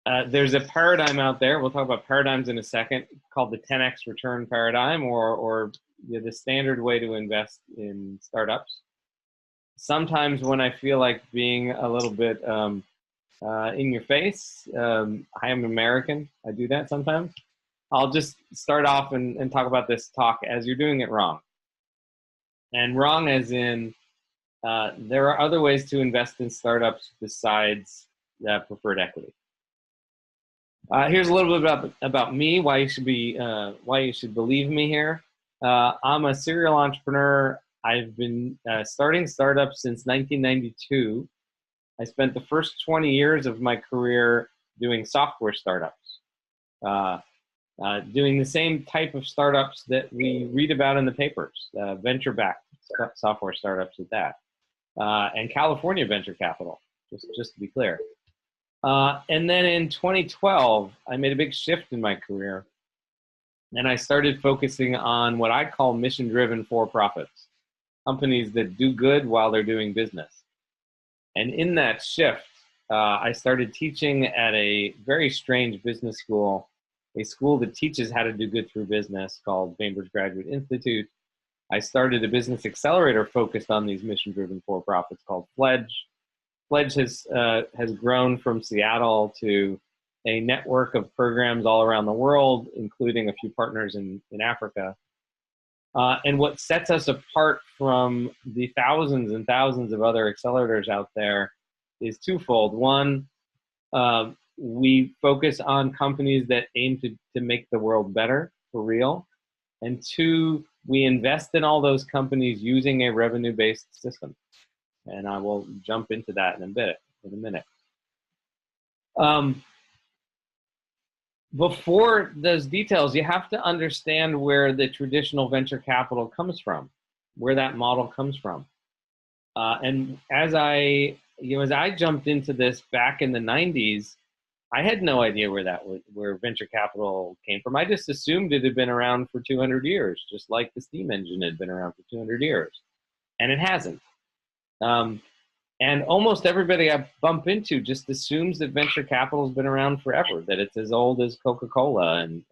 There's a paradigm out there. We'll talk about paradigms in a second, called the 10x return paradigm, or the standard way to invest in startups. Sometimes when I feel like being a little bit in your face, I am American. I do that sometimes. I'll just start off and talk about this talk as you're doing it wrong. And wrong as in there are other ways to invest in startups besides preferred equity. Here's a little bit about me, why you should believe me here. I'm a serial entrepreneur. I've been starting startups since 1992. I spent the first 20 years of my career doing software startups, doing the same type of startups that we read about in the papers, venture-backed software startups at that, and California venture capital, just to be clear. And then in 2012, I made a big shift in my career, and I started focusing on what I call mission-driven for-profits, companies that do good while they're doing business. And in that shift, I started teaching at a very strange business school, a school that teaches how to do good through business called Bainbridge Graduate Institute. I started a business accelerator focused on these mission-driven for-profits called Pledge. Pledge has grown from Seattle to a network of programs all around the world, including a few partners in Africa. And what sets us apart from the thousands and thousands of other accelerators out there is twofold. One, we focus on companies that aim to make the world better for real. And two, we invest in all those companies using a revenue-based system. And I will jump into that in a minute. Before those details, you have to understand where the traditional venture capital comes from, where that model comes from. And as I jumped into this back in the 90s, I had no idea where venture capital came from. I just assumed it had been around for 200 years, just like the steam engine had been around for 200 years. And it hasn't. And almost everybody I bump into just assumes that venture capital has been around forever, that it's as old as Coca-Cola and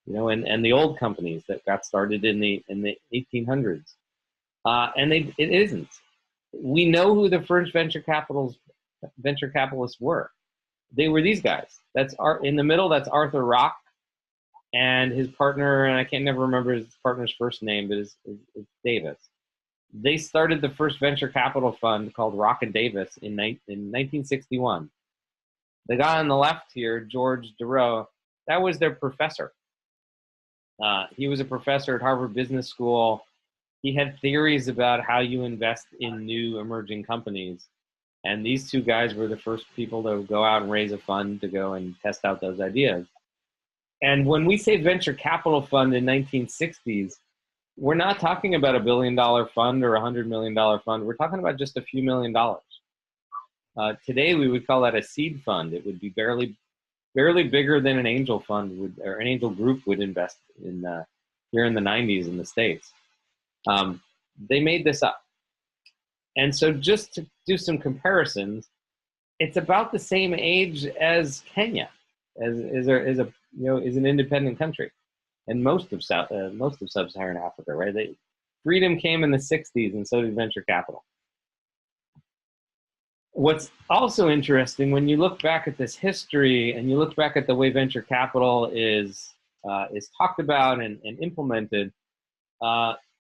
the old companies that got started in the 1800s. And it isn't. We know who the first venture capitalists were. They were these guys. In the middle, that's Arthur Rock and his partner, and I can't never remember his partner's first name, but it's Davis. They started the first venture capital fund called Rock and Davis in 1961. The guy on the left here, George Deroe, that was their professor. He was a professor at Harvard Business School. He had theories about how you invest in new emerging companies. And these two guys were the first people to go out and raise a fund to go and test out those ideas. And when we say venture capital fund in 1960s, we're not talking about $1 billion fund or $100 million fund. We're talking about just a few $1 million. Today, we would call that a seed fund. It would be barely bigger than an angel fund or an angel group would invest in here in the 90s in the States. They made this up. And so just to do some comparisons, it's about the same age as Kenya, is an independent country. And most of sub-Saharan Africa, right? Freedom came in the 60s, and so did venture capital. What's also interesting, when you look back at this history and you look back at the way venture capital is talked about and implemented,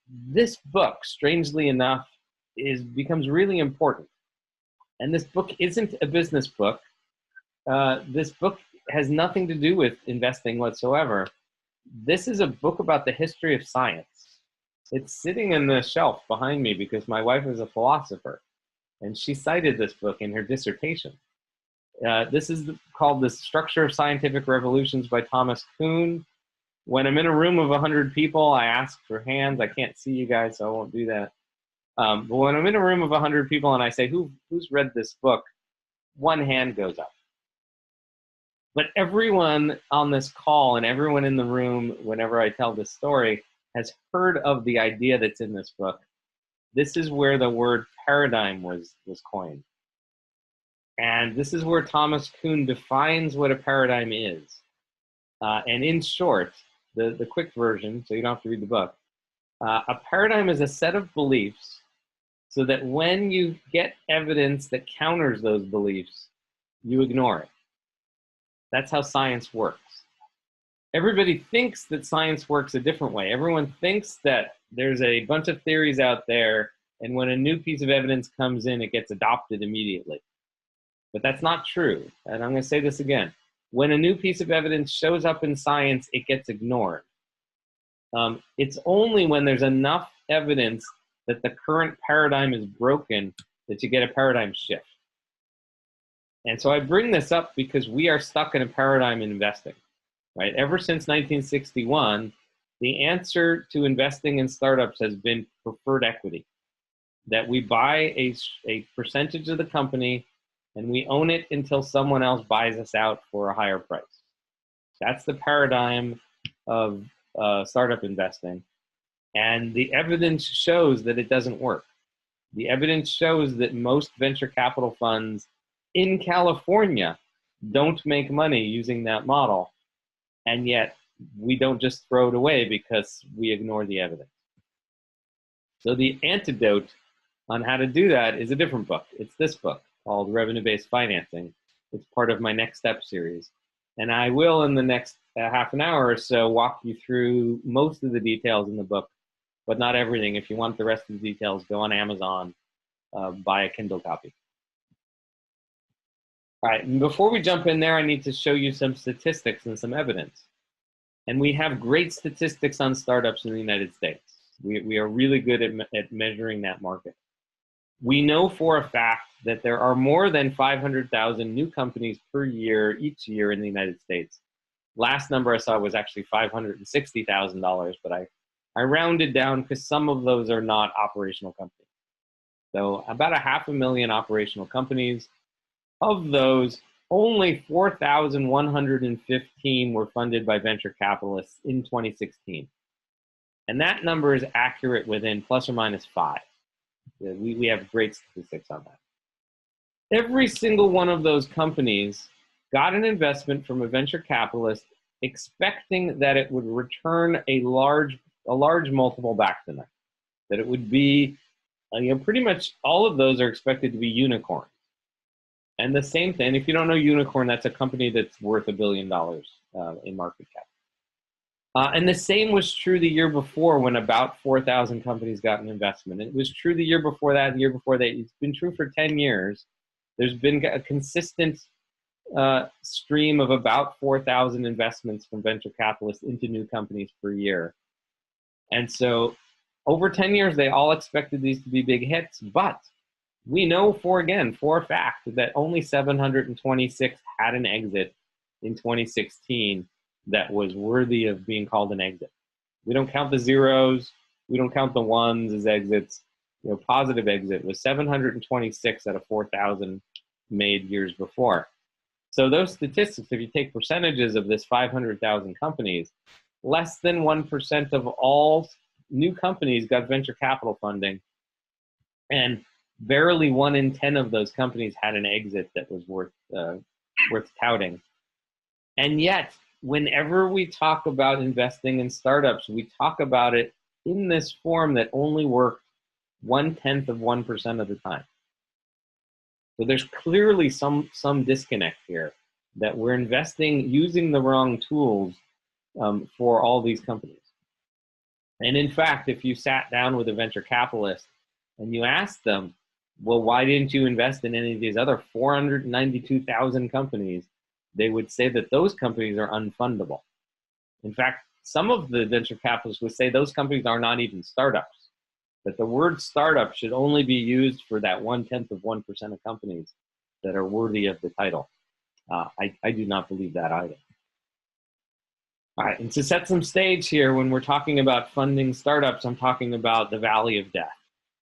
this book, strangely enough, becomes really important. And this book isn't a business book. This book has nothing to do with investing whatsoever. This is a book about the history of science. It's sitting in the shelf behind me because my wife is a philosopher, and she cited this book in her dissertation. This is called The Structure of Scientific Revolutions by Thomas Kuhn. When I'm in a room of 100 people, I ask for hands. I can't see you guys, so I won't do that. But when I'm in a room of 100 people and I say, who's read this book, one hand goes up. But everyone on this call and everyone in the room, whenever I tell this story, has heard of the idea that's in this book. This is where the word paradigm was coined. And this is where Thomas Kuhn defines what a paradigm is. And in short, the quick version, so you don't have to read the book, a paradigm is a set of beliefs so that when you get evidence that counters those beliefs, you ignore it. That's how science works. Everybody thinks that science works a different way. Everyone thinks that there's a bunch of theories out there, and when a new piece of evidence comes in, it gets adopted immediately. But that's not true. And I'm going to say this again. When a new piece of evidence shows up in science, it gets ignored. It's only when there's enough evidence that the current paradigm is broken that you get a paradigm shift. And so I bring this up because we are stuck in a paradigm in investing, right? Ever since 1961, the answer to investing in startups has been preferred equity, that we buy a percentage of the company and we own it until someone else buys us out for a higher price. That's the paradigm of startup investing. And the evidence shows that it doesn't work. The evidence shows that most venture capital funds in California don't make money using that model. And yet we don't just throw it away because we ignore the evidence. So the antidote on how to do that is a different book. It's this book called Revenue-Based Financing. It's part of my Next Step series. And I will, in the next half an hour or so, walk you through most of the details in the book, but not everything. If you want the rest of the details, go on Amazon, buy a Kindle copy. All right, and before we jump in there, I need to show you some statistics and some evidence. And we have great statistics on startups in the United States. We are really good at measuring that market. We know for a fact that there are more than 500,000 new companies per year, each year in the United States. Last number I saw was actually $560,000, but I rounded down because some of those are not operational companies. So about 500,000 operational companies. Of those, only 4,115 were funded by venture capitalists in 2016. And that number is accurate within plus or minus 5. We have great statistics on that. Every single one of those companies got an investment from a venture capitalist expecting that it would return a large multiple back to them. That it would be, pretty much all of those are expected to be unicorns. And the same thing, if you don't know unicorn, that's a company that's worth $1 billion in market cap. And the same was true the year before when about 4,000 companies got an investment. It was true the year before that, the year before that. It's been true for 10 years. There's been a consistent stream of about 4,000 investments from venture capitalists into new companies per year. And so over 10 years, they all expected these to be big hits, but we know for a fact that only 726 had an exit in 2016 that was worthy of being called an exit. We don't count the zeros. We don't count the ones as exits. Positive exit was 726 out of 4,000 made years before. So those statistics, if you take percentages of this 500,000 companies, less than 1% of all new companies got venture capital funding. And barely 1 in 10 of those companies had an exit that was worth touting. And yet, whenever we talk about investing in startups, we talk about it in this form that only worked 1/10 of 1% of the time. So there's clearly some disconnect here, that we're investing using the wrong tools for all these companies. And in fact, if you sat down with a venture capitalist and you asked them, well, why didn't you invest in any of these other 492,000 companies? They would say that those companies are unfundable. In fact, some of the venture capitalists would say those companies are not even startups, that the word startup should only be used for that 1/10 of 1% of companies that are worthy of the title. I do not believe that either. All right, and to set some stage here, when we're talking about funding startups, I'm talking about the valley of death.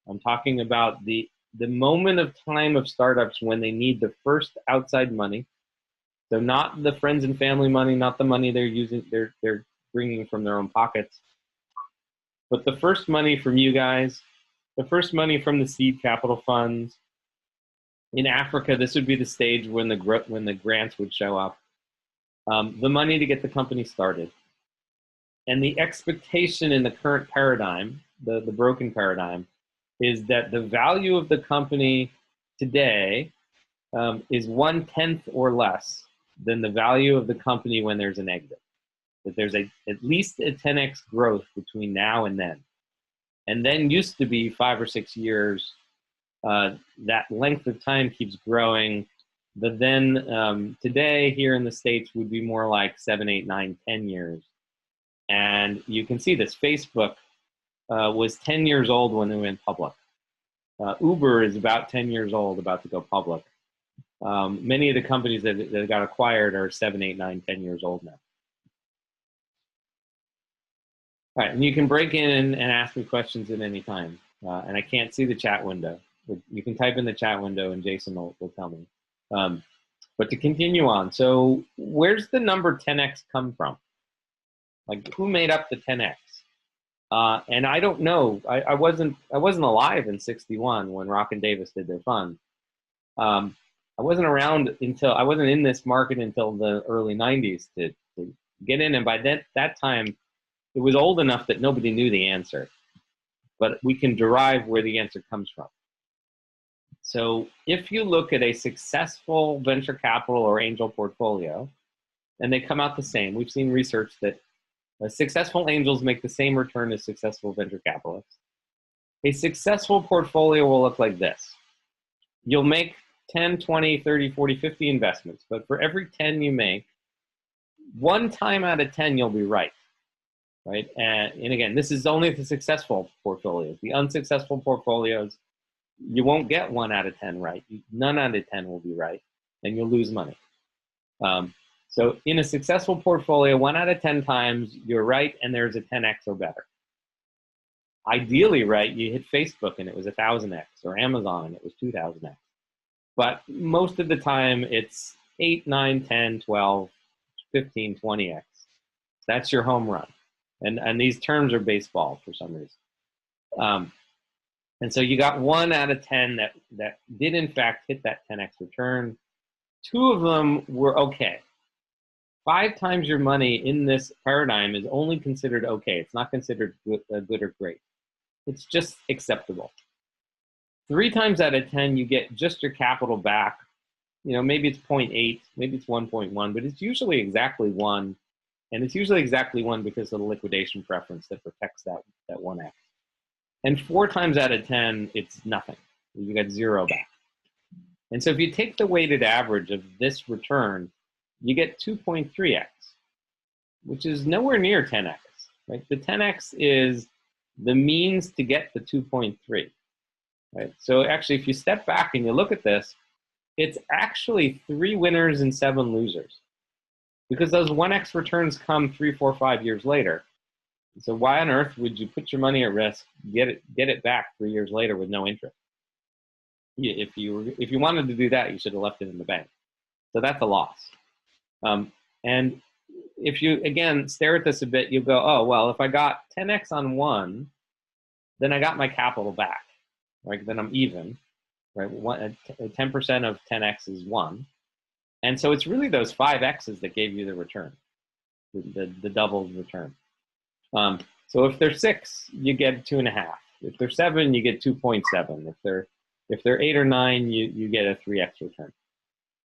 I'm talking about the moment of time of startups when they need the first outside money. So not the friends and family money, not the money they're bringing from their own pockets, but the first money from you guys, the first money from the seed capital funds, In Africa, this would be the stage when the grants would show up, the money to get the company started. And the expectation in the current paradigm, the broken paradigm, is that the value of the company today is 1/10 or less than the value of the company when there's an exit. That there's at least a 10x growth between now and then. And then used to be 5 or 6 years. That length of time keeps growing. But then today here in the States would be more like 7, 8, 9, 10 years. And you can see this. Facebook was 10 years old when they went public. Uber is about 10 years old, about to go public. Many of the companies that got acquired are 7, 8, 9, 10 years old now. All right, and you can break in and ask me questions at any time. And I can't see the chat window. You can type in the chat window and Jason will tell me. But to continue on, so where's the number 10x come from? Like, who made up the 10x? And I don't know. I wasn't alive in '61 when Rock and Davis did their fund. I wasn't around until I wasn't in this market until the early '90s to get in, and by that time, it was old enough that nobody knew the answer. But we can derive where the answer comes from. So if you look at a successful venture capital or angel portfolio, and they come out the same, we've seen research that successful angels make the same return as successful venture capitalists. A successful portfolio will look like this. You'll make 10, 20, 30, 40, 50 investments, but for every 10 you make, 1 time out of 10 you'll be right. Right? And again, this is only the successful portfolios. The unsuccessful portfolios, you won't get 1 out of 10 right. None out of 10 will be right, and you'll lose money. So in a successful portfolio, 1 out of 10 times you're right, and there's a 10x or better. Ideally, right, you hit Facebook and it was 1,000x, or Amazon and it was 2,000x. But most of the time it's 8, 9, 10, 12, 15, 20x. That's your home run. And these terms are baseball for some reason. And so you got 1 out of 10 that did in fact hit that 10x return. 2 of them were okay. 5 times your money in this paradigm is only considered okay. It's not considered good or great. It's just acceptable. 3 times out of 10, you get just your capital back. You know, maybe it's 0.8, maybe it's 1.1, but it's usually exactly 1. And it's usually exactly 1 because of the liquidation preference that protects that 1x. And 4 times out of 10, it's nothing. You get 0 back. And so if you take the weighted average of this return, you get 2.3x, which is nowhere near 10x. Right? The 10x is the means to get the 2.3. Right? So actually, if you step back and you look at this, it's actually 3 winners and 7 losers. Because those 1x returns come 3, 4, 5 years later. So why on earth would you put your money at risk, get it back 3 years later with no interest? If you wanted to do that, you should have left it in the bank. So that's a loss. And if you, again, stare at this a bit, you go, oh, well, if I got 10x on 1, then I got my capital back. Right? Then I'm even. Right? 10% of 10x is 1. And so it's really those 5x's that gave you the return, the doubled return. So if they're 6, you get 2.5. If they're 7, you get 2.7. If they're 8 or 9, you get a 3x return.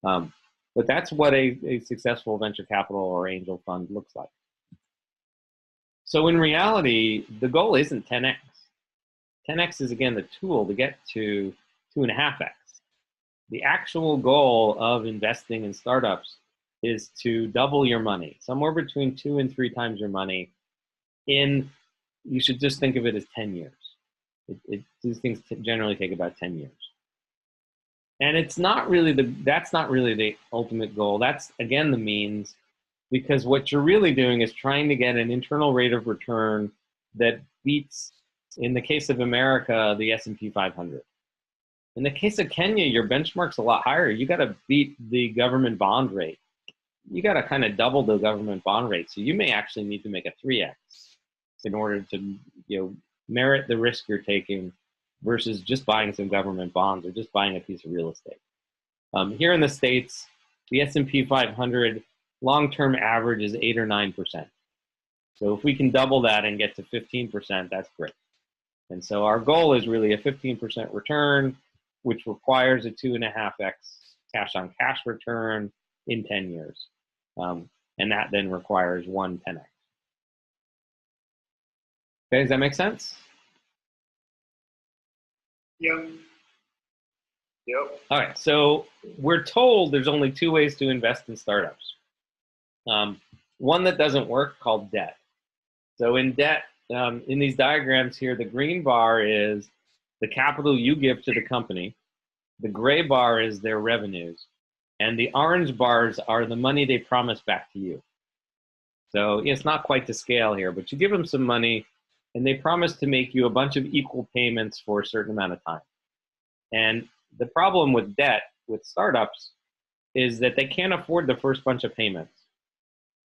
But that's what a successful venture capital or angel fund looks like. So in reality, the goal isn't 10x. 10x is, again, the tool to get to 2.5x. The actual goal of investing in startups is to double your money, somewhere between 2 and 3 times your money you should just think of it as 10 years. These things generally take about 10 years. And that's not really the ultimate goal. That's, again, the means, because what you're really doing is trying to get an internal rate of return that beats, in the case of America, the S&P 500. In the case of Kenya, your benchmark's a lot higher. You got to beat the government bond rate. You got to kind of double the government bond rate. So you may actually need to make a 3x in order to, merit the risk you're taking versus just buying some government bonds or just buying a piece of real estate. Here in the States, the S&P 500 long-term average is 8 or 9%. So if we can double that and get to 15%, that's great. And so our goal is really a 15% return, which requires a 2.5x cash-on-cash return in 10 years. And that then requires 1 10x. Okay, does that make sense? Yep. Yep. All right, so we're told there's only 2 ways to invest in startups. One that doesn't work, called debt. So in debt, in these diagrams here, the green bar is the capital you give to the company. The gray bar is their revenues. And the orange bars are the money they promise back to you. So it's not quite to scale here, but you give them some money, and they promise to make you a bunch of equal payments for a certain amount of time. And the problem with debt, with startups, is that they can't afford the first bunch of payments.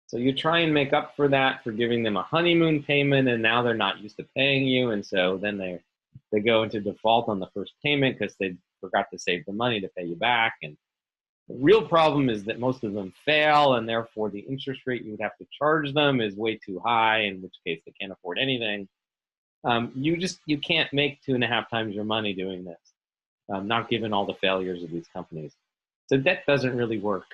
So you try and make up for that for giving them a honeymoon payment, and now they're not used to paying you, and so then they go into default on the first payment because they forgot to save the money to pay you back. And the real problem is that most of them fail, and therefore the interest rate you would have to charge them is way too high, in which case they can't afford anything. You can't make 2.5 times your money doing this, not given all the failures of these companies. So debt doesn't really work.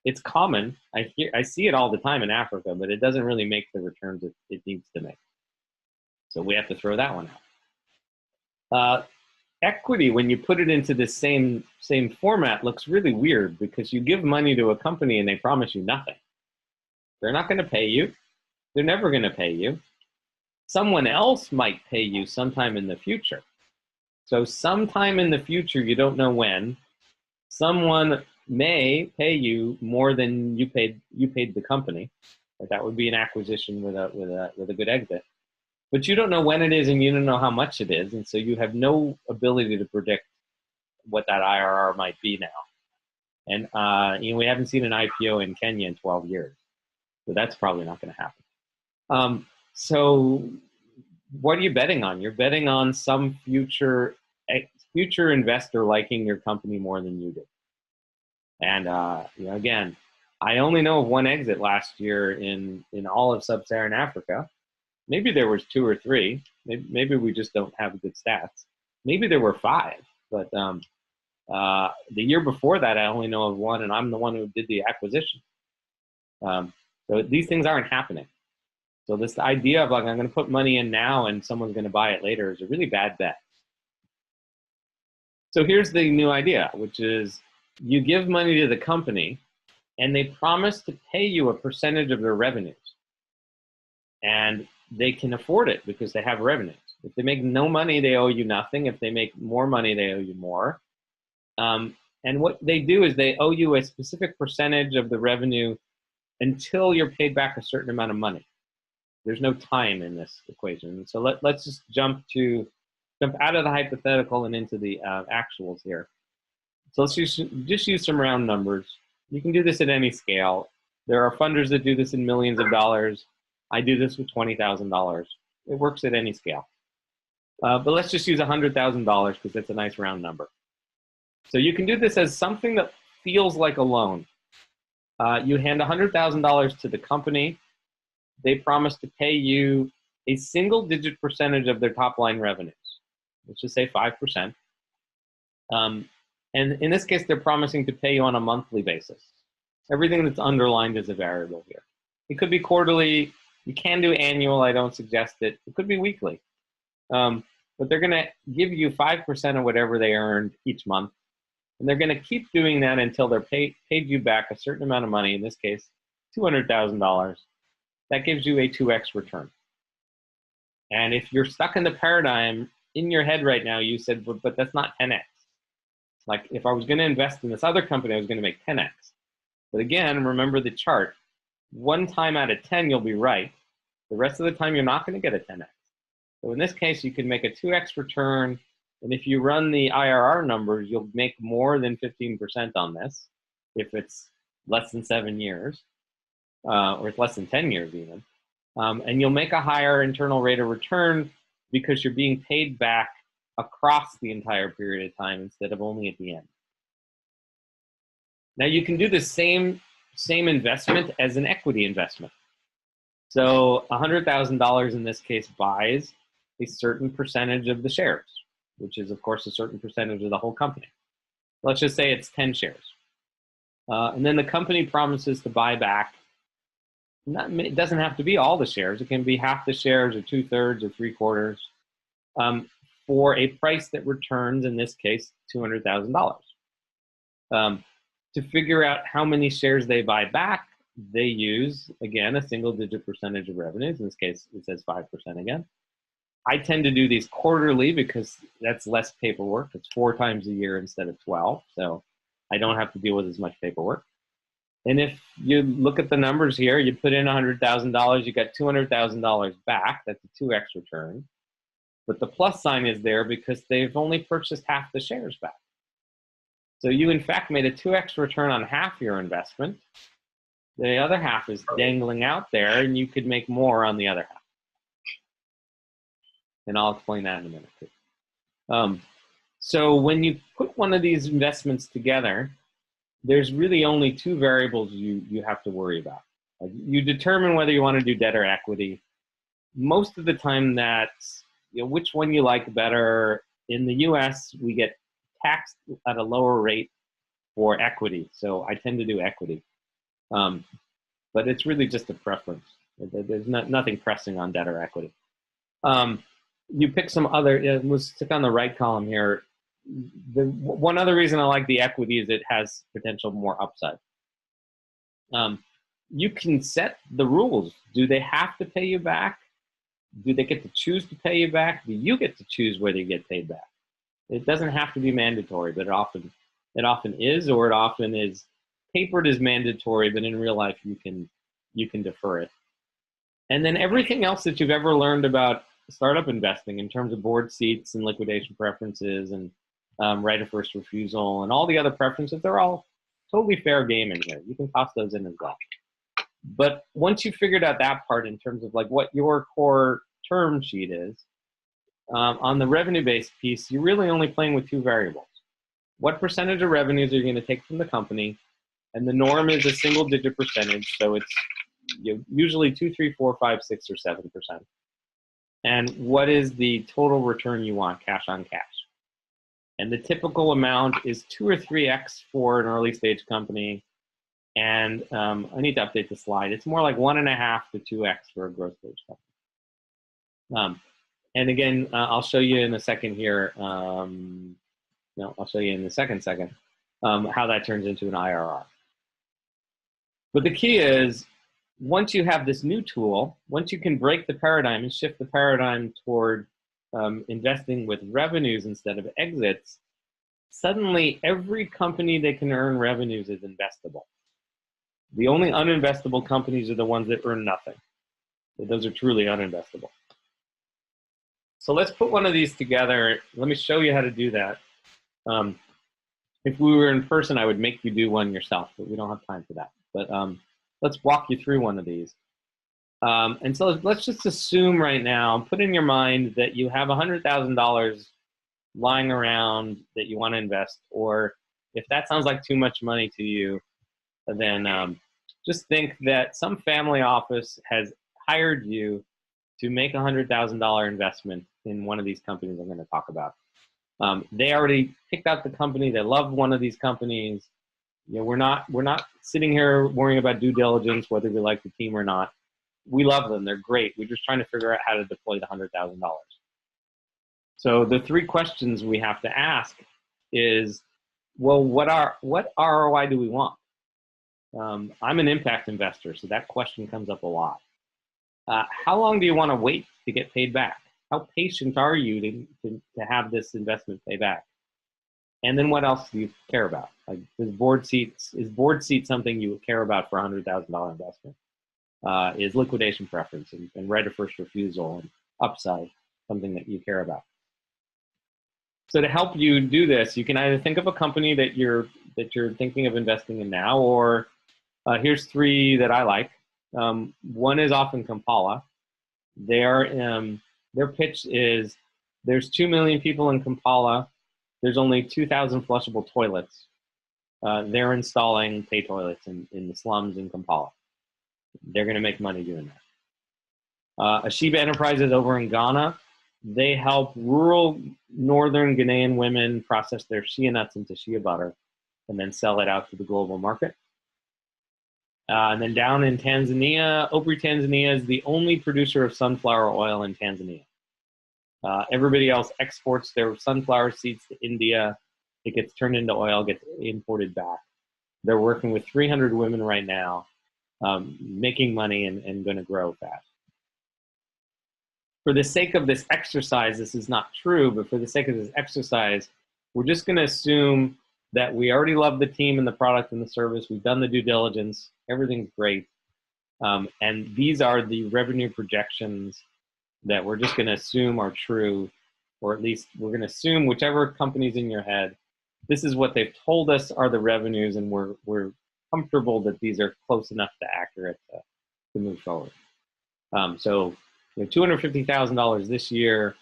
It's common. I see it all the time in Africa, but it doesn't really make the returns it needs to make. So we have to throw that one out. Equity, when you put it into the same format, looks really weird because you give money to a company and they promise you nothing. They're not going to pay you. They're never going to pay you. Someone else might pay you sometime in the future. So sometime in the future, you don't know when, someone may pay you more than you paid the company. That would be an acquisition with a good exit. But you don't know when it is, and you don't know how much it is, and so you have no ability to predict what that IRR might be now. And we haven't seen an IPO in Kenya in 12 years, so that's probably not going to happen. So what are you betting on? You're betting on some future investor liking your company more than you do. And again, I only know of 1 exit last year in all of sub-Saharan Africa. Maybe there was 2 or 3. Maybe we just don't have good stats. Maybe there were 5. But the year before that, I only know of 1, and I'm the one who did the acquisition. So these things aren't happening. So this idea of like, I'm going to put money in now and someone's going to buy it later is a really bad bet. So here's the new idea, which is you give money to the company and they promise to pay you a percentage of their revenues. And they can afford it because they have revenues. If they make no money, they owe you nothing. If they make more money, they owe you more. And what they do is they owe you a specific percentage of the revenue until you're paid back a certain amount of money. There's no time in this equation. So let's just jump out of the hypothetical and into the actuals here. So let's just use some round numbers. You can do this at any scale. There are funders that do this in millions of dollars. I do this with $20,000. It works at any scale. But let's just use $100,000 because that's a nice round number. So you can do this as something that feels like a loan. You hand $100,000 to the company. They promise to pay you a single-digit percentage of their top-line revenues. Let's just say 5%. And in this case, they're promising to pay you on a monthly basis. Everything that's underlined is a variable here. It could be quarterly. You can do annual. I don't suggest it. It could be weekly. But they're going to give you 5% of whatever they earned each month. And they're going to keep doing that until they're paid you back a certain amount of money, in this case, $200,000. That gives you a 2x return. And if you're stuck in the paradigm, in your head right now, you said, but that's not 10x. Like, if I was going to invest in this other company, I was going to make 10x. But again, remember the chart. 1 time out of 10, you'll be right. The rest of the time, you're not going to get a 10x. So in this case, you can make a 2x return. And if you run the IRR numbers, you'll make more than 15% on this if it's less than 7 years, or it's less than 10 years even. And you'll make a higher internal rate of return because you're being paid back across the entire period of time instead of only at the end. Now you can do the same investment as an equity investment. So $100,000 in this case buys a certain percentage of the shares, which is of course a certain percentage of the whole company. Let's just say it's 10 shares. And then the company promises to buy back, it doesn't have to be all the shares. It can be half the shares or 2/3 or 3/4 for a price that returns, in this case, $200,000. To figure out how many shares they buy back, they use, again, a single-digit percentage of revenues. In this case, it says 5% again. I tend to do these quarterly because that's less paperwork. It's 4 times a year instead of 12, so I don't have to deal with as much paperwork. And if you look at the numbers here, you put in $100,000, you got $200,000 back. That's a 2x return. But the plus sign is there because they've only purchased half the shares back. So you, in fact, made a 2x return on half your investment. The other half is dangling out there, and you could make more on the other half. And I'll explain that in a minute, too. So when you put one of these investments together, there's really only 2 variables you have to worry about. You determine whether you want to do debt or equity. Most of the time that's, which one you like better. In the US, we get taxed at a lower rate for equity, so I tend to do equity. But it's really just a preference. There's nothing pressing on debt or equity. You pick some other, we'll stick on the right column here. One other reason I like the equity is it has potential more upside. You can set the rules. Do they have to pay you back? Do they get to choose to pay you back? Do you get to choose whether you get paid back? It doesn't have to be mandatory, but it often is, or it often is papered as mandatory, but in real life you can defer it. And then everything else that you've ever learned about startup investing in terms of board seats and liquidation preferences and right of first refusal and all the other preferences, they're all totally fair game in here. You can toss those in as well. But once you figured out that part in terms of like what your core term sheet is, on the revenue-based piece, you're really only playing with 2 variables. What percentage of revenues are you going to take from the company? And the norm is a single-digit percentage, so it's usually 2, 3, 4, 5, 6, or 7%. And what is the total return you want, cash on cash? And the typical amount is 2 or 3x for an early-stage company. And I need to update the slide. It's more like 1.5 to 2x for a growth-stage company. And again, I'll show you in a second here. I'll show you in the second how that turns into an IRR. But the key is, once you have this new tool, once you can break the paradigm and shift the paradigm toward investing with revenues instead of exits, suddenly every company that can earn revenues is investable. The only uninvestable companies are the ones that earn nothing. Those are truly uninvestable. So let's put one of these together. Let me show you how to do that. If we were in person, I would make you do one yourself, but we don't have time for that. But let's walk you through one of these. And so let's just assume right now, put in your mind that you have $100,000 lying around that you want to invest, or if that sounds like too much money to you, then just think that some family office has hired you to make a $100,000 investment in one of these companies I'm going to talk about. They already picked out the company. They love one of these companies. We're not sitting here worrying about due diligence, whether we like the team or not. We love them. They're great. We're just trying to figure out how to deploy the $100,000. So the 3 questions we have to ask is, well, what ROI do we want? I'm an impact investor, so that question comes up a lot. How long do you want to wait to get paid back? How patient are you to have this investment pay back? And then what else do you care about? Like, is board seat something you care about for a $100,000 investment? Is liquidation preference and right of first refusal and upside something that you care about? So to help you do this, you can either think of a company that you're thinking of investing in now, or here's 3 that I like. One is off in Kampala. Their pitch is, there's 2 million people in Kampala. There's only 2,000 flushable toilets. they're installing pay toilets in the slums in Kampala. They're going to make money doing that. Sheba Enterprises over in Ghana, they help rural northern Ghanaian women process their shea nuts into shea butter and then sell it out to the global market. And then down in Tanzania, Opry Tanzania is the only producer of sunflower oil in Tanzania. Everybody else exports their sunflower seeds to India. It gets turned into oil, gets imported back. They're working with 300 women right now, making money and going to grow fast. For the sake of this exercise, this is not true, but for the sake of this exercise, we're just going to assume that we already love the team and the product and the service. We've done the due diligence. Everything's great. And these are the revenue projections that we're just going to assume are true, or at least we're going to assume whichever company's in your head, this is what they've told us are the revenues, and we're comfortable that these are close enough to accurate to move forward. So $250,000 this year,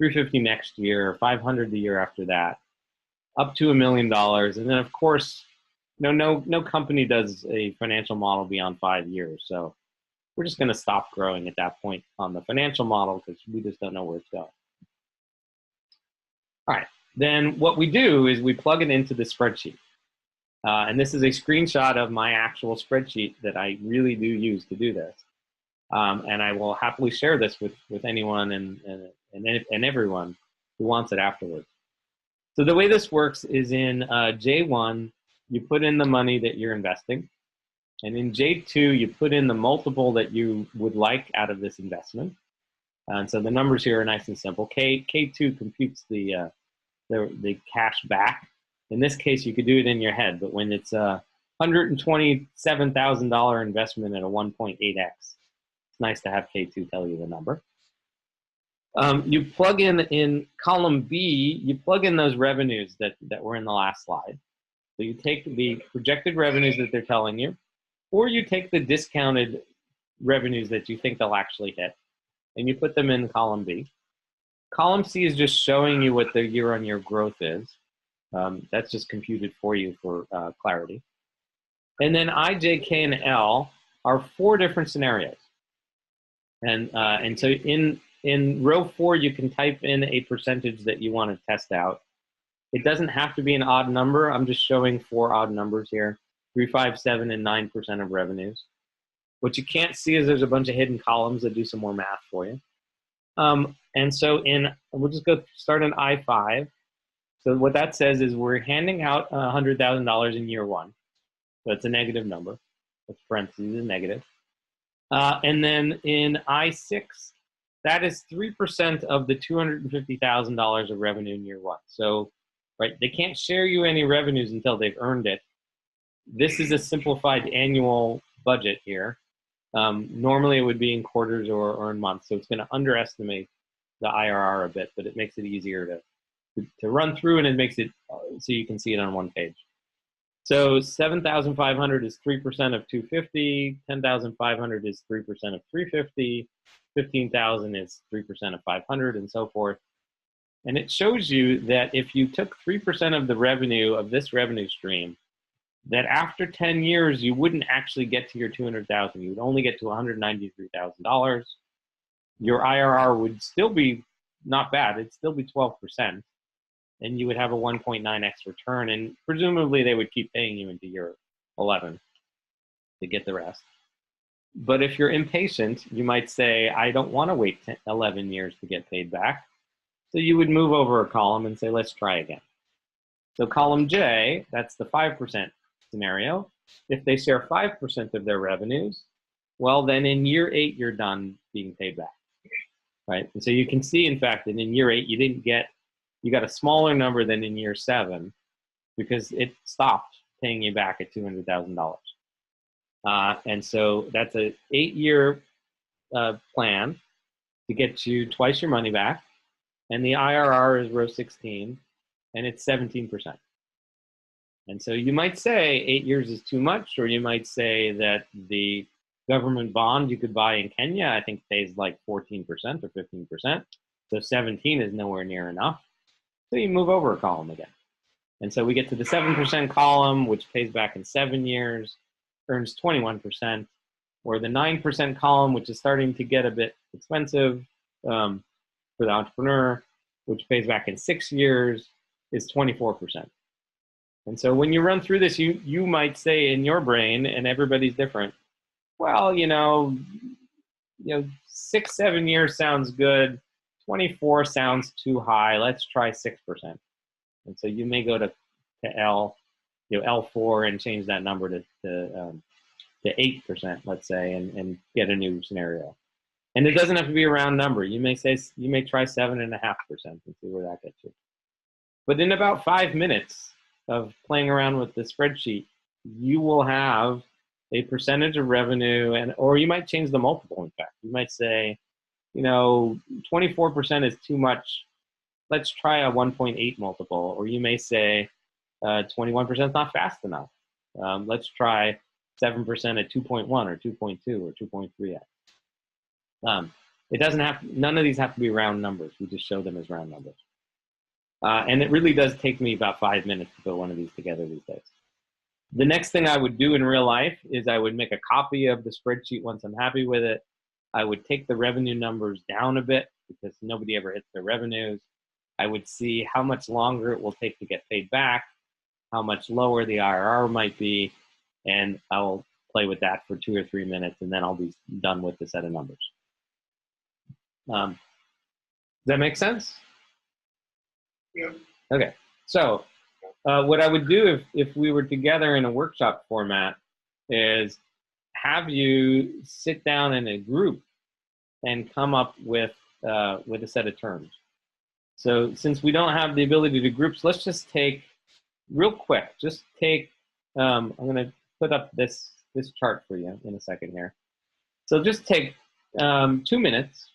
$350 next year, $500 the year after that, up to $1 million. And then of course, no company does a financial model beyond 5 years. So we're just going to stop growing at that point on the financial model because we just don't know where it's going. All right, then what we do is we plug it into the spreadsheet. And this is a screenshot of my actual spreadsheet that I really do use to do this. And I will happily share this with anyone and everyone who wants it afterwards. So the way this works is in J1, you put in the money that you're investing. And in J2, you put in the multiple that you would like out of this investment. And so the numbers here are nice and simple. K2 computes the cash back. In this case, you could do it in your head, but when it's a $127,000 investment at a 1.8x, it's nice to have K2 tell you the number. You plug in column B, you plug in those revenues that were in the last slide. So you take the projected revenues that they're telling you, or you take the discounted revenues that you think they'll actually hit, and you put them in column B. Column C is just showing you what the year-on-year growth is. That's just computed for you for clarity. And then I, J, K, and L are 4 different scenarios. And so in row 4, you can type in a percentage that you want to test out. It doesn't have to be an odd number. I'm just showing 4 odd numbers here, 3, 5, 7, and 9% of revenues. What you can't see is there's a bunch of hidden columns that do some more math for you. And so we'll just go start in I5. So what that says is we're handing out $100,000 in year 1. So it's a negative number. That's parentheses, a negative. And then in I6, that is 3% of the $250,000 of revenue in year 1. So, right, they can't share you any revenues until they've earned it. This is a simplified annual budget here. Normally it would be in quarters or in months, so it's going to underestimate the IRR a bit, but it makes it easier to run through, and it makes it so you can see it on one page. So 7,500 is 3% of 250, 10,500 is 3% of 350, 15,000 is 3% of 500, and so forth. And it shows you that if you took 3% of the revenue of this revenue stream, that after 10 years, you wouldn't actually get to your 200,000. You would only get to $193,000. Your IRR would still be not bad. It'd still be 12%. And you would have a 1.9x return. And presumably, they would keep paying you into year 11 to get the rest. But if you're impatient, you might say, I don't want to wait 11 years to get paid back. So you would move over a column and say, let's try again. So column J, that's the 5% scenario. If they share 5% of their revenues, well, then in year 8, you're done being paid back, right? And so you can see, in fact, that in year 8, you got a smaller number than in year 7 because it stopped paying you back at $200,000. And so that's an 8-year plan to get you twice your money back. And the IRR is row 16, and it's 17%. And so you might say 8 years is too much, or you might say that the government bond you could buy in Kenya, I think, pays like 14% or 15%. So 17 is nowhere near enough. So you move over a column again. And so we get to the 7% column, which pays back in 7 years, earns 21%, or the 9% column, which is starting to get a bit expensive for the entrepreneur, which pays back in 6 years, is 24%. And so when you run through this, you might say in your brain, and everybody's different, well, 6, 7 years sounds good. 24 sounds too high. Let's try 6%. And so you may go to L4 and change that number to 8%, let's say, and get a new scenario. And it doesn't have to be a round number. You may try 7.5% and see where that gets you. But in about 5 minutes of playing around with the spreadsheet, you will have a percentage of revenue, or you might change the multiple. In fact, you might say, 24% is too much. Let's try a 1.8 multiple. Or you may say 21% is not fast enough. Let's try 7% at 2.1 or 2.2 or 2.3x. It doesn't have, none of these have to be round numbers. We just show them as round numbers. And it really does take me about 5 minutes to put one of these together these days. The next thing I would do in real life is I would make a copy of the spreadsheet once I'm happy with it. I would take the revenue numbers down a bit because nobody ever hits their revenues. I would see how much longer it will take to get paid back, how much lower the IRR might be, and I'll play with that for 2 or 3 minutes, and then I'll be done with the set of numbers. Does that make sense? Yeah. Okay. So what I would do if we were together in a workshop format is have you sit down in a group and come up with a set of terms. So since we don't have the ability to groups, let's just take real quick. Just take. I'm going to put up this chart for you in a second here. So just take 2 minutes.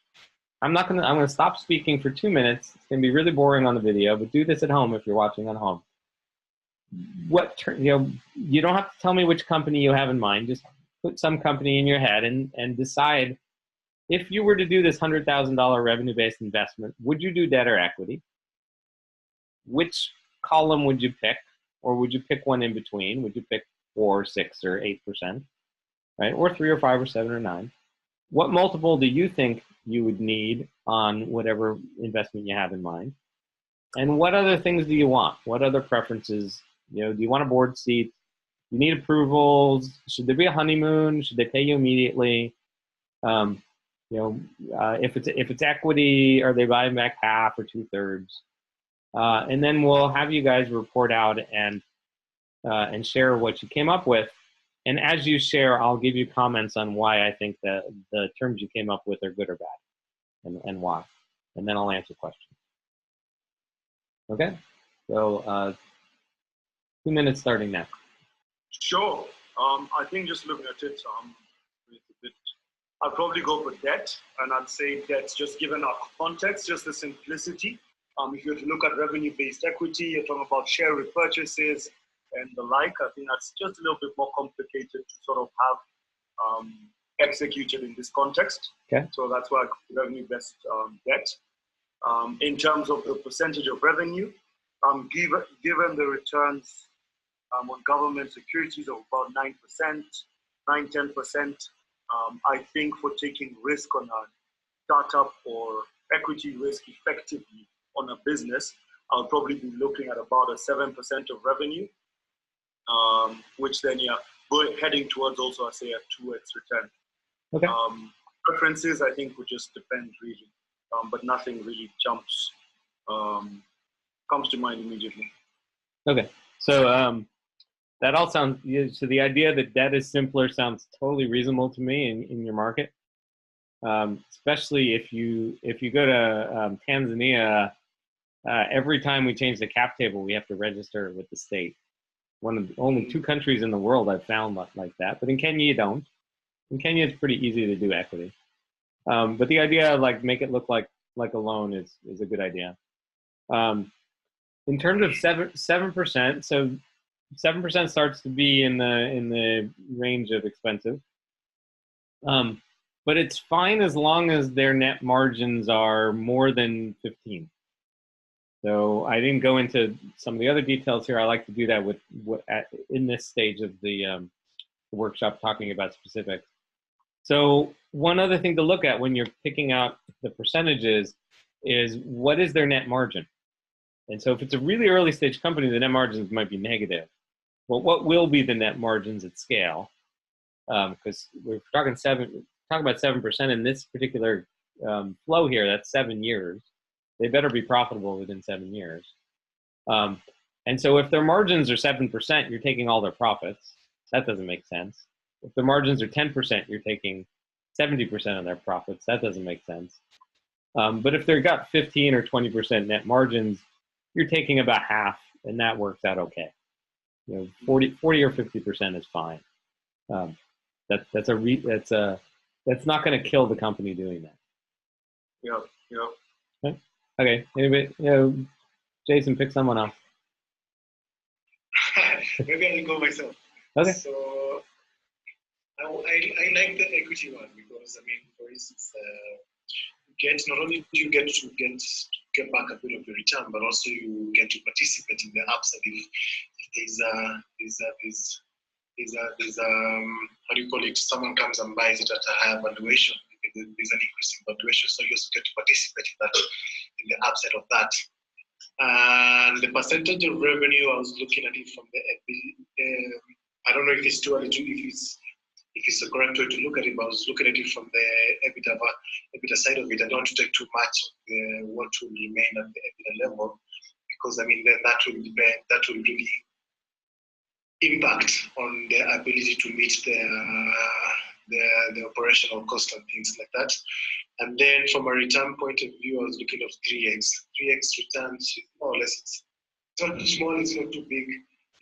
I'm going to stop speaking for 2 minutes. It's going to be really boring on the video, but do this at home if you're watching at home. You don't have to tell me which company you have in mind. Just put some company in your head and decide if you were to do this $100,000 revenue-based investment, would you do debt or equity? Which column would you pick? Or would you pick one in between? Would you pick 4, 6, or 8%, right? Or 3 or 5 or 7 or 9? What multiple do you think you would need on whatever investment you have in mind? And what other things do you want? What other preferences? Do you want a board seat? You need approvals. Should there be a honeymoon? Should they pay you immediately? If it's equity, are they buying back half or 2/3? And then we'll have you guys report out and share what you came up with. And as you share, I'll give you comments on why I think that the terms you came up with are good or bad, and why. And then I'll answer questions. Okay? So 2 minutes starting now. Sure. I think just looking at it, it's a bit. I'd probably go for debt, and I'd say debt, just given our context, just the simplicity. If you were to look at revenue-based equity, you're talking about share repurchases and the like. I think that's just a little bit more complicated to sort of have executed in this context. Okay. So that's why revenue-based debt. In terms of the percentage of revenue, given the returns on government securities of about 9%, 9-10%, I think for taking risk on a startup or equity risk effectively on a business, I'll probably be looking at about a 7% of revenue, which then heading towards also, I say, a 2x return. Okay. Preferences, I think, would just depend really, but nothing really comes to mind immediately. Okay. So that all sounds, so the idea that debt is simpler sounds totally reasonable to me in your market. Especially if you go to Tanzania, every time we change the cap table, we have to register with the state. One of the only 2 countries in the world I've found like that. But in Kenya, you don't. In Kenya, it's pretty easy to do equity. But the idea of make it look like a loan is a good idea. In terms of 7%, so 7% starts to be in the range of expensive. But it's fine as long as their net margins are more than 15. So I didn't go into some of the other details here. I like to do that with in this stage of the workshop, talking about specifics. So one other thing to look at when you're picking out the percentages is what is their net margin? And so if it's a really early stage company, the net margins might be negative. Well, what will be the net margins at scale? Because we're talking about 7% in this particular flow here. That's 7 years. They better be profitable within 7 years. And so if their margins are 7%, you're taking all their profits. That doesn't make sense. If the margins are 10%, you're taking 70% of their profits. That doesn't make sense. But if they've got 15 or 20% net margins, you're taking about half, and that works out okay. 40 or 50% is fine. That's not going to kill the company doing that. Yeah. Okay. Anybody? Jason, pick someone else. Maybe I'll go myself. Okay. So I like the equity one because, for instance, not only do you get back a bit of the return, but also you get to participate in the upside. If there's how do you call it? Someone comes and buys it at a higher valuation. There's an increase in valuation, so you also get to participate in the upside of that. And the percentage of revenue, I was looking at it from I don't know if it's too early if it's the correct way to look at it, but I was looking at it from the EBITDA side of it. I don't want to take too much of what will remain at the EBITDA level, because then that will really impact on their ability to meet the operational cost and things like that. And then from a return point of view, I was looking at 3x. 3x returns, more or less, it's not too small, it's not too big.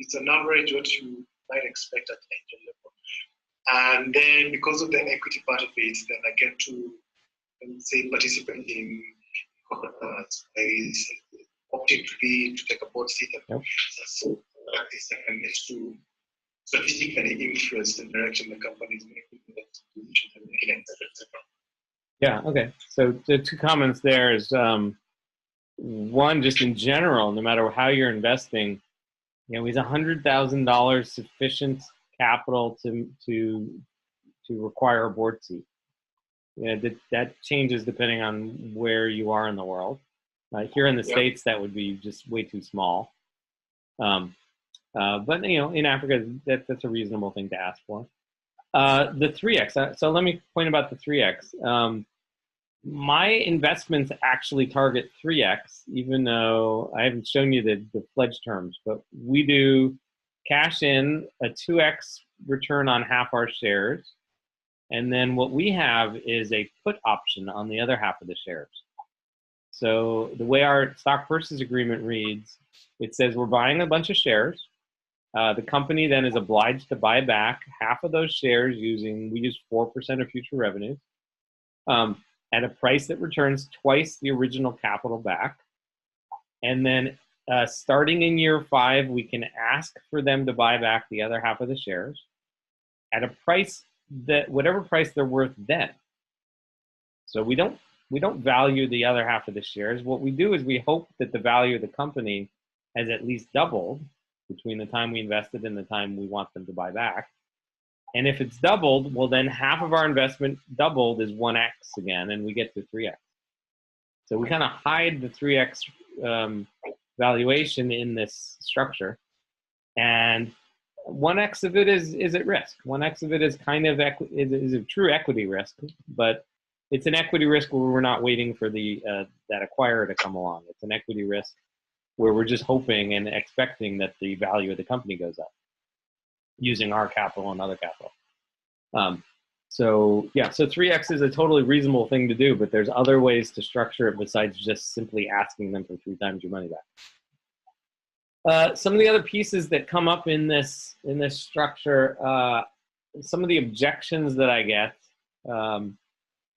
It's an average what you might expect at angel level. And then because of the equity part of it, then I get to, say, participate in opting to take a board seat. Yep. So that is and it's to strategically influence the direction the company is making, etc. Yeah, okay. So the two comments there is, one, just in general, no matter how you're investing, is $100,000 sufficient capital to require a board seat? That changes depending on where you are in the world. Here in the States, that would be just way too small. But in Africa, that's a reasonable thing to ask for. The 3x. So let me point about the 3x. My investments actually target 3x, even though I haven't shown you the pledge terms. But we do cash in a 2x return on half our shares. And then what we have is a put option on the other half of the shares. So the way our stock purchase agreement reads, it says we're buying a bunch of shares. The company then is obliged to buy back half of those shares we use 4% of future revenues at a price that returns twice the original capital back. And then starting in year 5, we can ask for them to buy back the other half of the shares at a price whatever price they're worth then. So we don't value the other half of the shares. What we do is we hope that the value of the company has at least doubled between the time we invested and the time we want them to buy back. And if it's doubled, well, then half of our investment doubled is 1x again, and we get to 3x. So we kind of hide the 3x valuation in this structure. And 1x of it is at risk. 1x of it is kind of is a true equity risk, but it's an equity risk where we're not waiting for that acquirer to come along. It's an equity risk where we're just hoping and expecting that the value of the company goes up using our capital and other capital. So 3x is a totally reasonable thing to do, but there's other ways to structure it besides just simply asking them for 3 times your money back. Some of the other pieces that come up in this structure, some of the objections that I get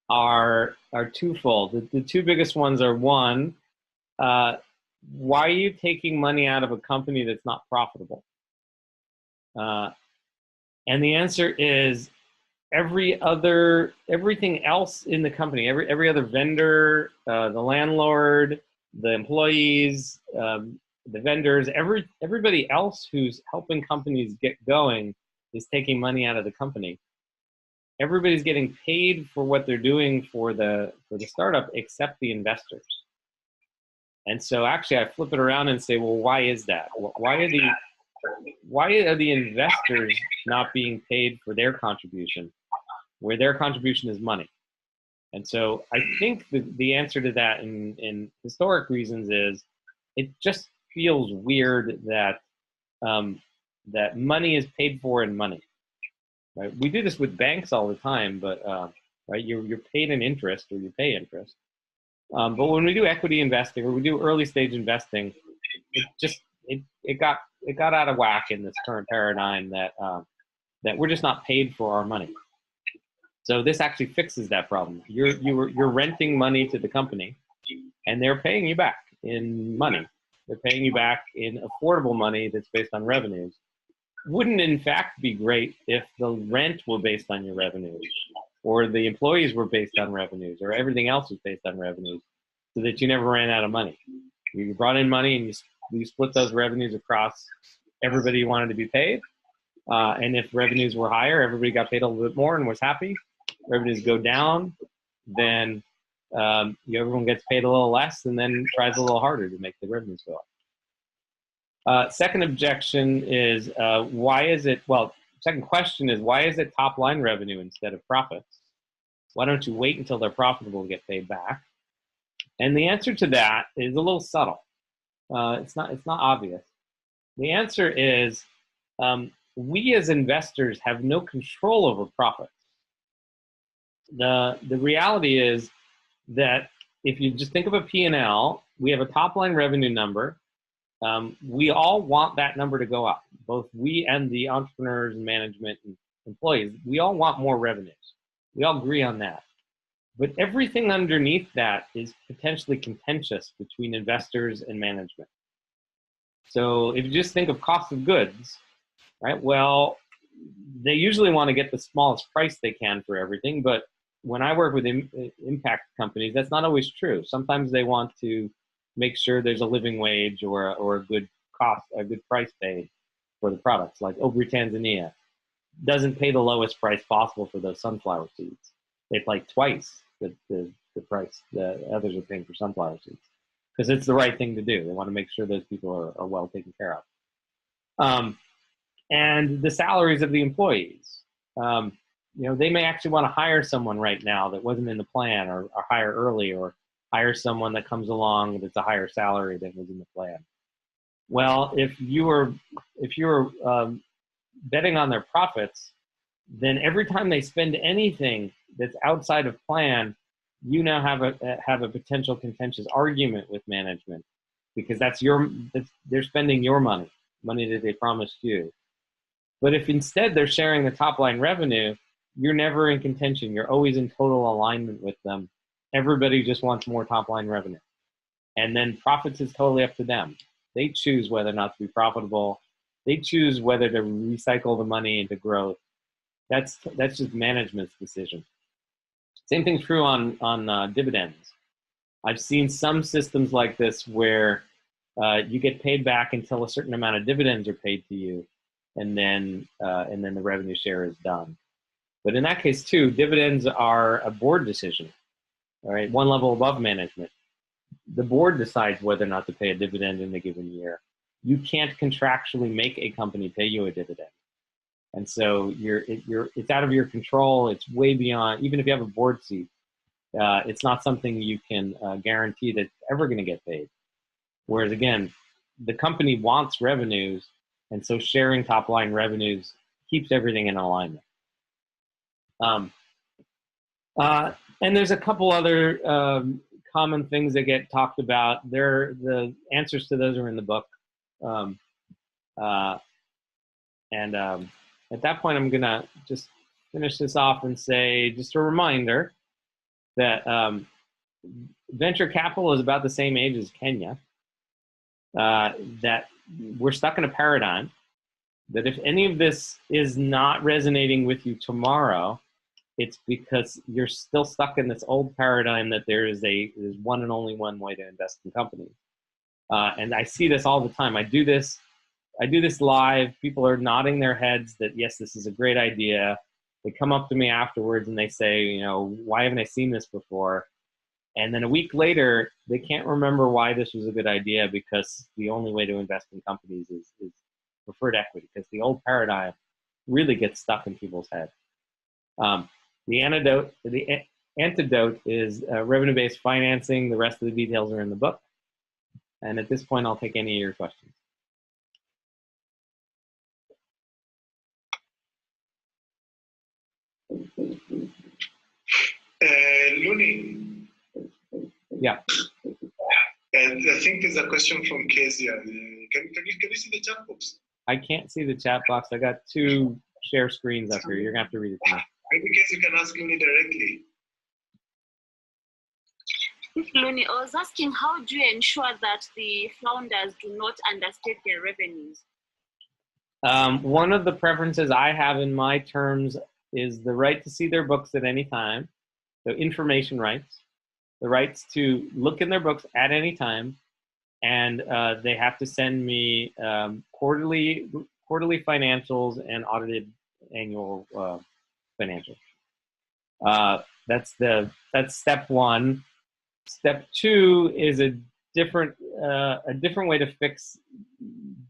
are twofold. The two biggest ones are, one, why are you taking money out of a company that's not profitable? And the answer is everything else in the company, every other vendor, the landlord, the employees, the vendors, everybody else who's helping companies get going is taking money out of the company. Everybody's getting paid for what they're doing for the startup except the investors. And so actually I flip it around and say, well, why is that? Why are the investors not being paid for their contribution, where their contribution is money? And so I think the answer to that in historic reasons is it just feels weird that that money is paid for in money. Right? We do this with banks all the time, but right, you're paid in interest, or you pay interest. But when we do equity investing or we do early stage investing, it got out of whack in this current paradigm that that we're just not paid for our money. So this actually fixes that problem. You're renting money to the company, and they're paying you back in money. They're paying you back in affordable money that's based on revenues. Wouldn't in fact be great if the rent were based on your revenues, or the employees were based on revenues, or everything else was based on revenues, so that you never ran out of money? You brought in money and you split those revenues across everybody who wanted to be paid. And if revenues were higher, everybody got paid a little bit more and was happy. Revenues go down, then everyone gets paid a little less and then tries a little harder to make the revenues go up. Second objection is second question is, why is it top line revenue instead of profits? Why don't you wait until they're profitable to get paid back? And the answer to that is a little subtle. It's not obvious. The answer is we as investors have no control over profits. The reality is that if you just think of a P&L, we have a top line revenue number. We all want that number to go up. Both we and the entrepreneurs and management and employees, we all want more revenues. We all agree on that. But everything underneath that is potentially contentious between investors and management. So if you just think of cost of goods, right? Well, they usually want to get the smallest price they can for everything. But when I work with impact companies, that's not always true. Sometimes they want to make sure there's a living wage or a good cost, a good price paid for the products. Like Obri Tanzania doesn't pay the lowest price possible for those sunflower seeds. They pay twice the price that others are paying for sunflower seeds, because it's the right thing to do. They want to make sure those people are well taken care of. And the salaries of the employees. They may actually want to hire someone right now that wasn't in the plan, or hire early, or hire someone that comes along that's a higher salary than was in the plan. Well, if you were betting on their profits, then every time they spend anything that's outside of plan, you now have a potential contentious argument with management, because they're spending your money that they promised you. But if instead they're sharing the top line revenue, you're never in contention. You're always in total alignment with them. Everybody just wants more top line revenue. And then profits is totally up to them. They choose whether or not to be profitable. They choose whether to recycle the money into growth. That's just management's decision. Same thing's true on dividends. I've seen some systems like this where you get paid back until a certain amount of dividends are paid to you, and then the revenue share is done. But in that case too, dividends are a board decision. All right, one level above management. The board decides whether or not to pay a dividend in a given year. You can't contractually make a company pay you a dividend. And so it's out of your control. It's way beyond, even if you have a board seat, it's not something you can guarantee that's ever going to get paid. Whereas again, the company wants revenues, and so sharing top line revenues keeps everything in alignment. And there's a couple other common things that get talked about. The answers to those are in the book. At that point, I'm going to just finish this off and say, just a reminder that venture capital is about the same age as Kenya, that we're stuck in a paradigm, that if any of this is not resonating with you tomorrow, it's because you're still stuck in this old paradigm that there's one and only one way to invest in companies. And I see this all the time. I do this live. People are nodding their heads that, yes, this is a great idea. They come up to me afterwards and they say, you know, why haven't I seen this before? And then a week later, they can't remember why this was a good idea, because the only way to invest in companies is preferred equity, because the old paradigm really gets stuck in people's heads. The antidote is revenue-based financing. The rest of the details are in the book. And at this point, I'll take any of your questions. Looney. Yeah. And I think there's a question from Kezia. Can you see the chat box? I can't see the chat box. I got two share screens up here. You're going to have to read it to me. Maybe you can ask Looney directly. Looney, I was asking, how do you ensure that the founders do not understate their revenues? One of the preferences I have in my terms is the right to see their books at any time. So information rights, the rights to look in their books at any time, and they have to send me quarterly financials and audited annual financials. That's step one. Step two is a different way to fix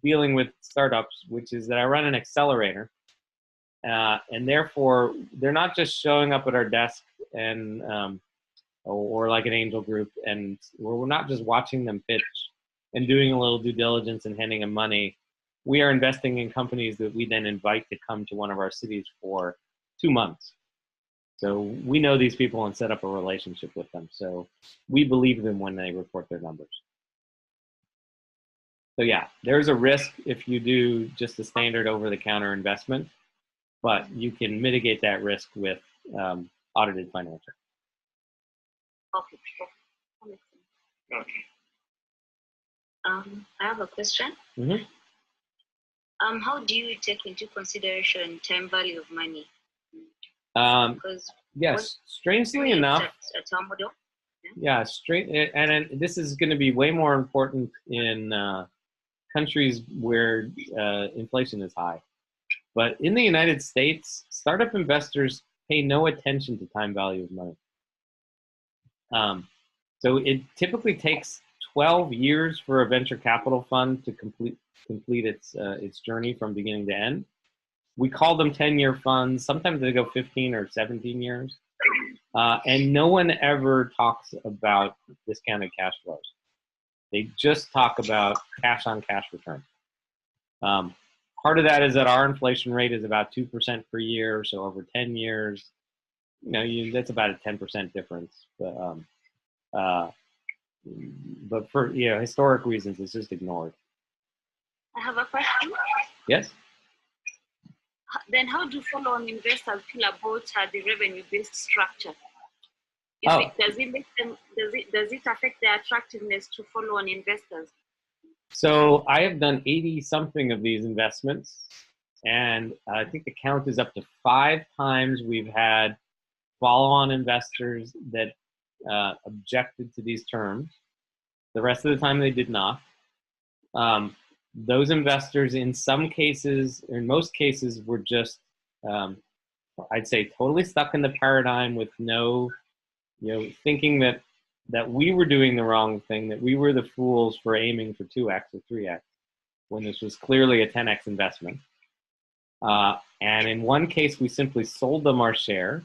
dealing with startups, which is that I run an accelerator, and therefore they're not just showing up at our desk and or like an angel group, and we're not just watching them pitch and doing a little due diligence and handing them money. We are investing in companies that we then invite to come to one of our cities for 2 months. So we know these people and set up a relationship with them. So we believe them when they report their numbers. So yeah, there's a risk if you do just a standard over-the-counter investment, but you can mitigate that risk with audited financial. Okay. Okay. I have a question. Mm-hmm. How do you take into consideration time value of money? Because yes, strangely enough, yeah, and this is going to be way more important in countries where inflation is high. But in the United States, startup investors pay no attention to time value of money. So it typically takes 12 years for a venture capital fund to complete its journey from beginning to end. We call them 10-year funds. Sometimes they go 15 or 17 years. And no one ever talks about discounted cash flows. They just talk about cash-on-cash return. Part of that is that our inflation rate is about 2% per year. So over 10 years, that's about a 10% difference. But for historic reasons, it's just ignored. I have a question. Yes. Then how do follow-on investors feel about the revenue-based structure? Does it affect the attractiveness to follow-on investors? So I have done 80-something of these investments, and I think the count is up to 5 times we've had follow-on investors that objected to these terms. The rest of the time they did not. Those investors, in some cases, or in most cases, were just, I'd say, totally stuck in the paradigm with no, thinking that we were doing the wrong thing, that we were the fools for aiming for 2x or 3x, when this was clearly a 10x investment. And in one case, we simply sold them our share.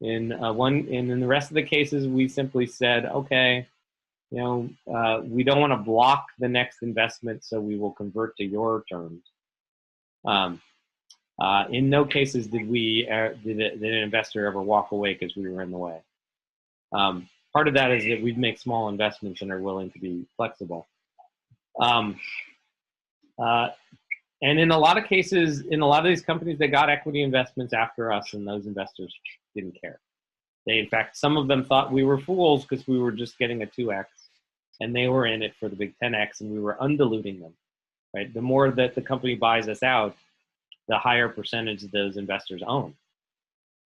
In the rest of the cases, we simply said, okay, we don't want to block the next investment, so we will convert to your terms. In no cases did an investor ever walk away because we were in the way. Part of that is that we make small investments and are willing to be flexible. And in a lot of cases, in a lot of these companies, they got equity investments after us, and those investors didn't care. In fact, some of them thought we were fools because we were just getting a 2x, and they were in it for the big 10x, and we were undiluting them. Right? The more that the company buys us out, the higher percentage those investors own.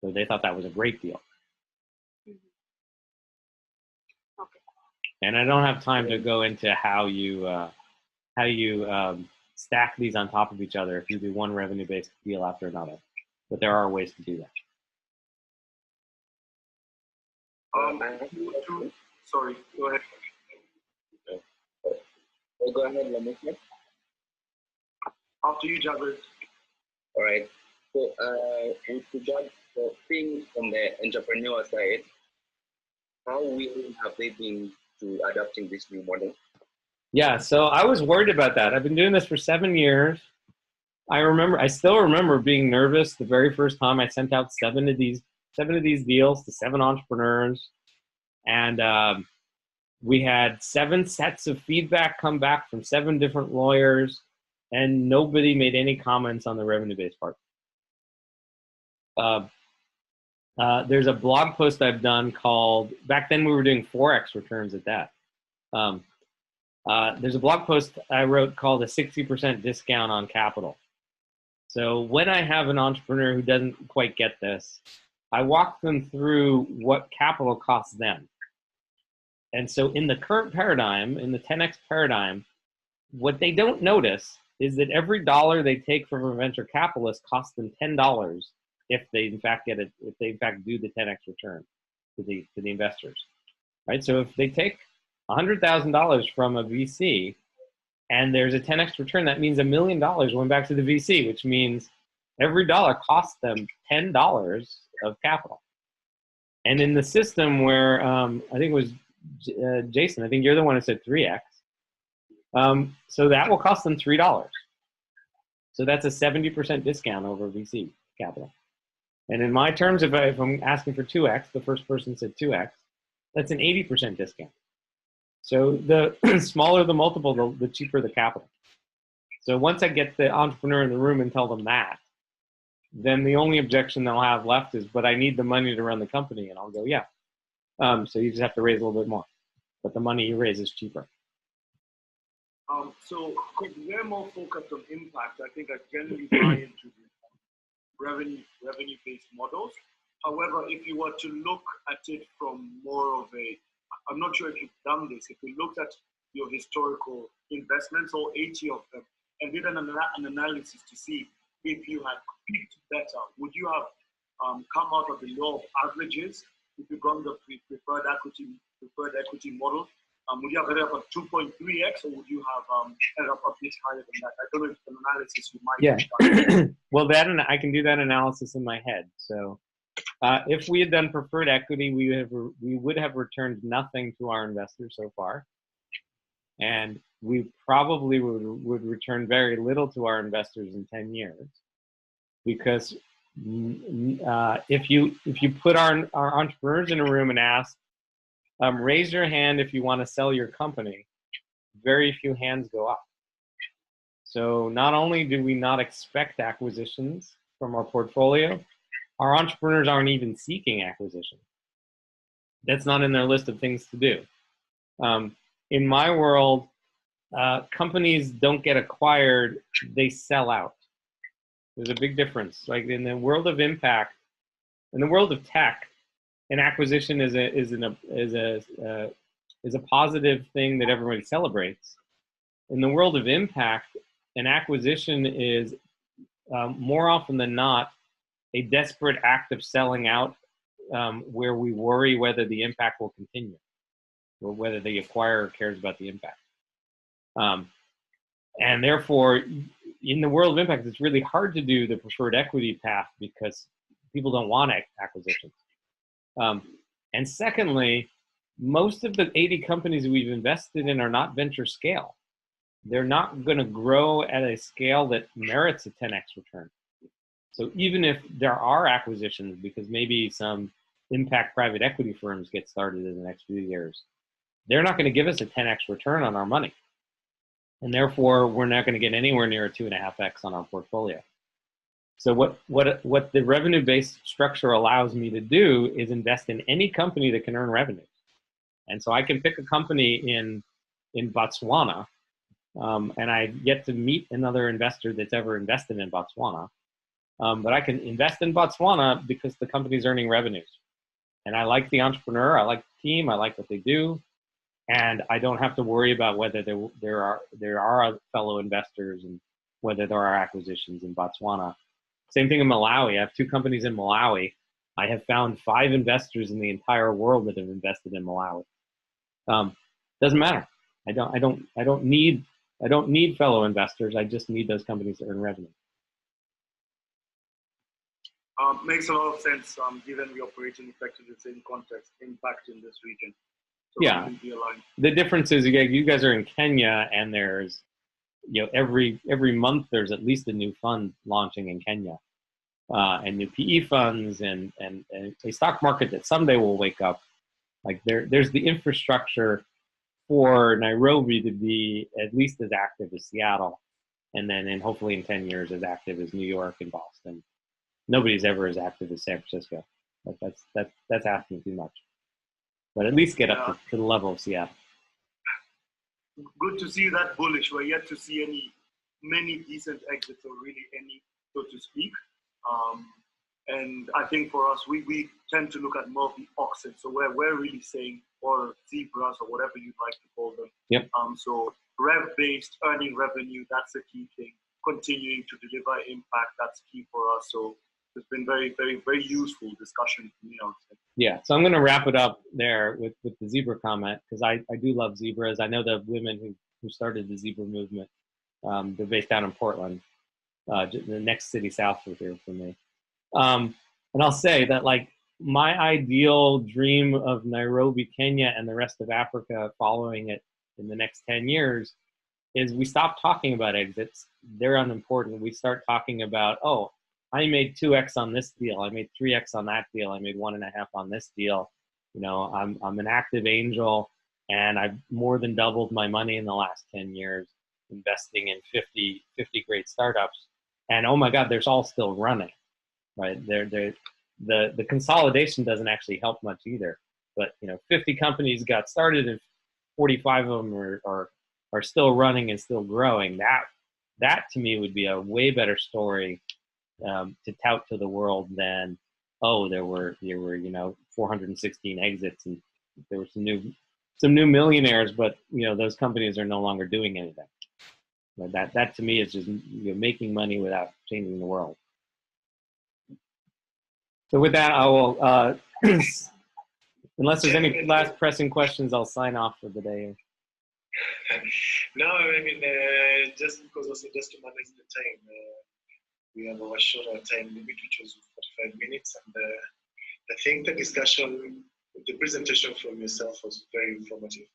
So they thought that was a great deal. Okay. And I don't have time to go into how you stack these on top of each other if you do one revenue-based deal after another. But there are ways to do that. Sorry, go ahead. Go ahead, Lamesh. After you, Jabez. All right. So, with regard to things from the entrepreneur side, how willing have they been to adapting this new model? Yeah, so I was worried about that. I've been doing this for 7 years. I still remember being nervous the very first time I sent out seven of these deals to 7 entrepreneurs, and we had 7 sets of feedback come back from 7 different lawyers, and nobody made any comments on the revenue-based part. There's a blog post I've done called, back then we were doing 4x returns at that. There's a blog post I wrote called a 60% discount on capital. So when I have an entrepreneur who doesn't quite get this, I walk them through what capital costs them. And so in the current paradigm, in the 10x paradigm, what they don't notice is that every dollar they take from a venture capitalist costs them $10 if they in fact do the 10x return to the investors, right? So if they take $100,000 from a VC and there's a 10x return, that means $1 million went back to the VC, which means every dollar costs them $10 of capital. And in the system where I think it was Jason, I think you're the one who said 3x. So that will cost them $3. So that's a 70% discount over VC capital. And in my terms, if I'm asking for 2x, the first person said 2x, that's an 80% discount. So the smaller the multiple, the cheaper the capital. So once I get the entrepreneur in the room and tell them that, then the only objection they'll have left is, but I need the money to run the company. And I'll go, yeah. So you just have to raise a little bit more. But the money you raise is cheaper. So because we're more focused on impact, I think I generally buy into the revenue-based models. However, if you were to look at it from more of a, I'm not sure if you've done this, if you looked at your historical investments, all 80 of them, and did an analysis to see if you had picked better, would you have come out of the law of averages if you've gone the preferred equity model? Would you have ended up at 2.3x, or would you have ended up a bit higher than that? I don't know if it's an analysis you might have done. Well, I can do that analysis in my head. So if we had done preferred equity, we would have returned nothing to our investors so far. And we probably would return very little to our investors in 10 years. Because if you put our entrepreneurs in a room and ask, raise your hand if you want to sell your company, very few hands go up. So not only do we not expect acquisitions from our portfolio, our entrepreneurs aren't even seeking acquisition. That's not in their list of things to do. In my world, companies don't get acquired, they sell out. There's a big difference. Like in the world of impact, in the world of tech, an acquisition is a positive thing that everybody celebrates. In the world of impact, an acquisition is more often than not a desperate act of selling out, where we worry whether the impact will continue or whether the acquirer cares about the impact. And therefore, in the world of impact, it's really hard to do the preferred equity path because people don't want acquisitions. And secondly, most of the 80 companies we've invested in are not venture scale. They're not going to grow at a scale that merits a 10x return. So even if there are acquisitions, because maybe some impact private equity firms get started in the next few years, they're not going to give us a 10x return on our money. And therefore, we're not going to get anywhere near a 2.5x on our portfolio. So what the revenue-based structure allows me to do is invest in any company that can earn revenue. And so I can pick a company in Botswana, and I get to meet another investor that's ever invested in Botswana. But I can invest in Botswana because the company's earning revenues. And I like the entrepreneur, I like the team, I like what they do. And I don't have to worry about whether there are fellow investors and whether there are acquisitions in Botswana. Same thing in Malawi. I have 2 companies in Malawi. I have found 5 investors in the entire world that have invested in Malawi. Doesn't matter. I don't need fellow investors. I just need those companies to earn revenue. Makes a lot of sense, given we operate in effectively the same context, impact in this region. So yeah. The difference is you guys are in Kenya, and there's, every month there's at least a new fund launching in Kenya, and new PE funds and a stock market that someday will wake up. Like there's the infrastructure for Nairobi to be at least as active as Seattle, and then hopefully in 10 years as active as New York and Boston. Nobody's ever as active as San Francisco. That's asking too much. But at least get up to the level of Seattle. Good to see that bullish. We're yet to see many decent exits, or really any, so to speak. And I think for us, we tend to look at more of the opposite. So we're really saying, or zebras, or whatever you'd like to call them. Yep. So rev-based, earning revenue, that's the key thing. Continuing to deliver impact, that's key for us. So it's been very, very, very useful discussion for me, I would say. Yeah, so I'm going to wrap it up there with the zebra comment, because I do love zebras. I know the women who started the zebra movement. They're based down in Portland, the next city south of here for me. And I'll say that, like, my ideal dream of Nairobi, Kenya, and the rest of Africa following it in the next 10 years is we stop talking about exits. They're unimportant. We start talking about, oh, I made 2x on this deal. I made 3x on that deal. I made 1.5 on this deal. I'm an active angel, and I've more than doubled my money in the last 10 years, investing in 50 great startups. And oh my God, they're all still running, right? The consolidation doesn't actually help much either. But 50 companies got started, and 45 of them are still running and still growing. That to me would be a way better story to tout to the world than, oh, there were 416 exits, and there were some new millionaires, but those companies are no longer doing anything. But that to me is just making money without changing the world. So with that, I will unless there's any last pressing questions, I'll sign off for the day. No, I mean, just because also just to manage the time, we have our shorter time limit, which was 45 minutes. And I think the discussion, the presentation from yourself was very informative.